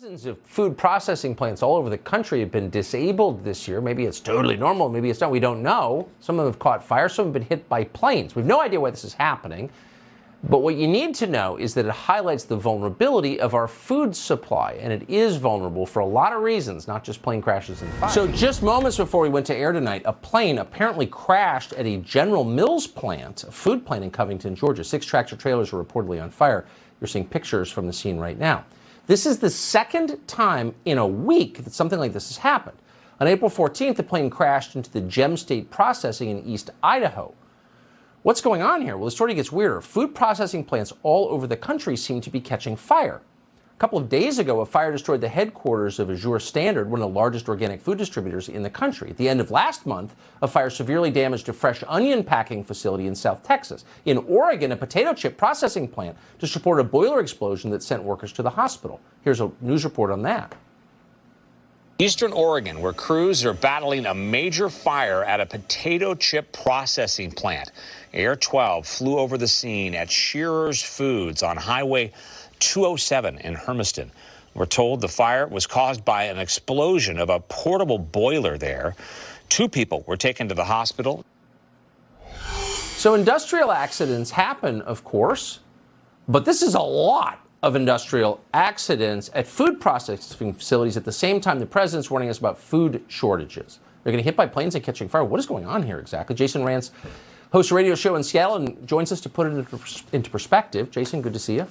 Dozens of food processing plants all over the country have been disabled this year. Maybe it's totally normal, maybe it's not. We don't know. Some of them have caught fire, some have been hit by planes. We have no idea why this is happening. But what you need to know is that it highlights the vulnerability of our food supply, and it is vulnerable for a lot of reasons, not just plane crashes and fires. So just moments before we went to air tonight, a plane apparently crashed at a General Mills plant, a food plant in Covington, Georgia. 6 tractor trailers are reportedly on fire. You're seeing pictures from the scene right now. This is the second time in a week that something like this has happened. On April 14th, the plane crashed into the Gem State Processing in East Idaho. What's going on here? Well, the story gets weirder. Food processing plants all over the country seem to be catching fire. A couple of days ago, a fire destroyed the headquarters of Azure Standard, one of the largest organic food distributors in the country. At the end of last month, a fire severely damaged a fresh onion packing facility in South Texas. In Oregon, a potato chip processing plant just reported a boiler explosion that sent workers to the hospital. Here's a news report on that. Eastern Oregon, where crews are battling a major fire at a potato chip processing plant. Air 12 flew over the scene at Shearer's Foods on Highway 207 in Hermiston. We're told the fire was caused by an explosion of a portable boiler there. 2 people were taken to the hospital. So industrial accidents happen, of course, but this is a lot of industrial accidents at food processing facilities at the same time the president's warning us about food shortages. They're getting hit by planes and catching fire. What is going on here exactly? Jason Rantz hosts a radio show in Seattle and joins us to put it into perspective. Jason, good to see you.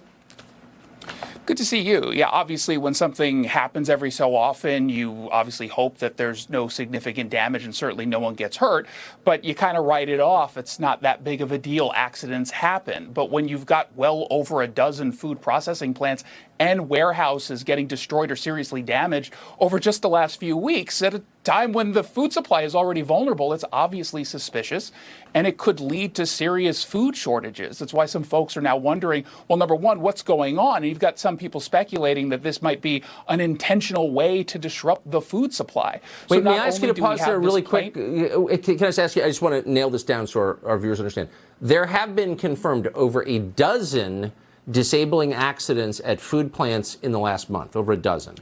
Good to see you. Yeah, obviously, when something happens every so often, you obviously hope that there's no significant damage and certainly no one gets hurt, but you kind of write it off. It's not that big of a deal. Accidents happen. But when you've got well over a dozen food processing plants and warehouses getting destroyed or seriously damaged over just the last few weeks at a time when the food supply is already vulnerable, it's obviously suspicious, and it could lead to serious food shortages. That's why some folks are now wondering, well, number one, what's going on? And you've got some people speculating that this might be an intentional way to disrupt the food supply. Wait, may I ask you to pause there really quick? Can I just ask you, I just want to nail this down so our viewers understand. There have been confirmed over a dozen disabling accidents at food plants in the last month, over a dozen.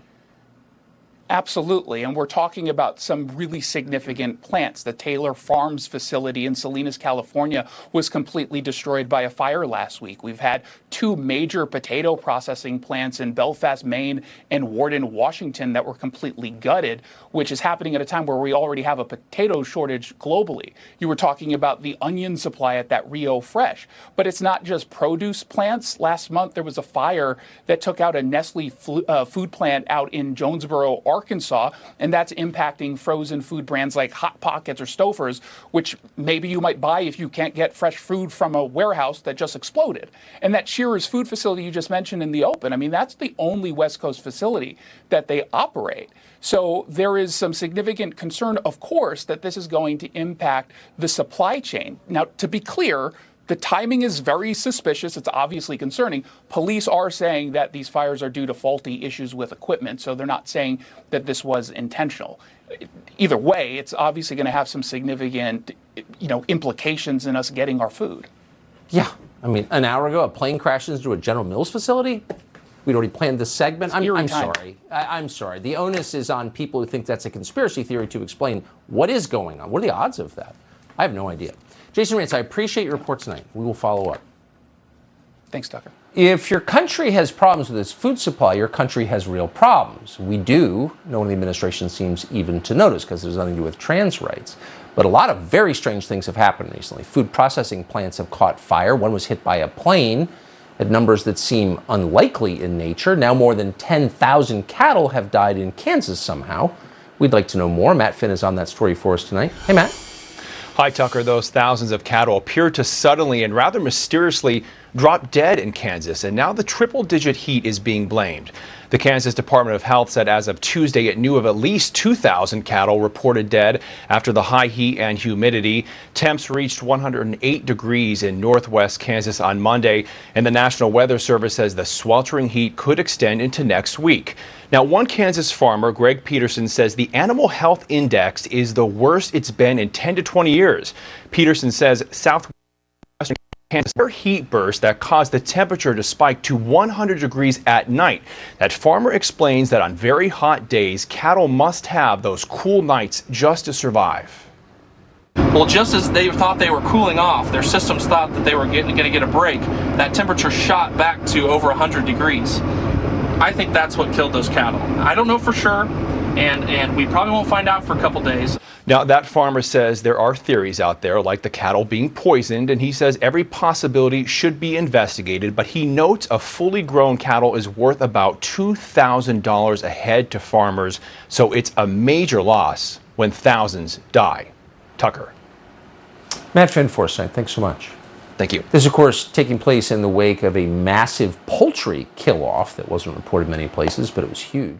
Absolutely. And we're talking about some really significant plants. The Taylor Farms facility in Salinas, California was completely destroyed by a fire last week. We've had 2 major potato processing plants in Belfast, Maine and Warden, Washington that were completely gutted, which is happening at a time where we already have a potato shortage globally. You were talking about the onion supply at that Rio Fresh. But it's not just produce plants. Last month, there was a fire that took out a Nestle food plant out in Jonesboro, Arkansas, and that's impacting frozen food brands like Hot Pockets or Stouffer's, which maybe you might buy if you can't get fresh food from a warehouse that just exploded. And that Shearer's Food facility you just mentioned in the open, I mean, that's the only West Coast facility that they operate. So there is some significant concern, of course, that this is going to impact the supply chain. Now, to be clear, the timing is very suspicious. It's obviously concerning. Police are saying that these fires are due to faulty issues with equipment, so they're not saying that this was intentional. Either way, it's obviously going to have some significant, implications in us getting our food. Yeah. I mean, an hour ago, a plane crashes into a General Mills facility. We'd already planned this segment. I'm sorry. I'm sorry. The onus is on people who think that's a conspiracy theory to explain what is going on. What are the odds of that? I have no idea. Jason Rantz, I appreciate your report tonight. We will follow up. Thanks, Tucker. If your country has problems with its food supply, your country has real problems. We do. No one in the administration seems even to notice because there's nothing to do with trans rights. But a lot of very strange things have happened recently. Food processing plants have caught fire. One was hit by a plane at numbers that seem unlikely in nature. Now more than 10,000 cattle have died in Kansas somehow. We'd like to know more. Matt Finn is on that story for us tonight. Hey, Matt. Hi, Tucker. Those thousands of cattle appeared to suddenly and rather mysteriously drop dead in Kansas, and now the triple-digit heat is being blamed. The Kansas Department of Health said as of Tuesday it knew of at least 2,000 cattle reported dead after the high heat and humidity. Temps reached 108 degrees in northwest Kansas on Monday, and the National Weather Service says the sweltering heat could extend into next week. Now, one Kansas farmer, Greg Peterson, says the animal health index is the worst it's been in 10 to 20 years. Peterson says southwestern Kansas heat burst that caused the temperature to spike to 100 degrees at night. That farmer explains that on very hot days, cattle must have those cool nights just to survive. Well, just as they thought they were cooling off, their systems thought that they were going to get a break, that temperature shot back to over 100 degrees. I think that's what killed those cattle. I don't know for sure, and we probably won't find out for a couple days. Now, that farmer says there are theories out there like the cattle being poisoned, and he says every possibility should be investigated, but he notes a fully grown cattle is worth about $2,000 a head to farmers, so it's a major loss when thousands die. Tucker. Matt Finn Forsyth, thanks so much. Thank you. This is, of course, taking place in the wake of a massive poultry kill-off that wasn't reported many places, but it was huge.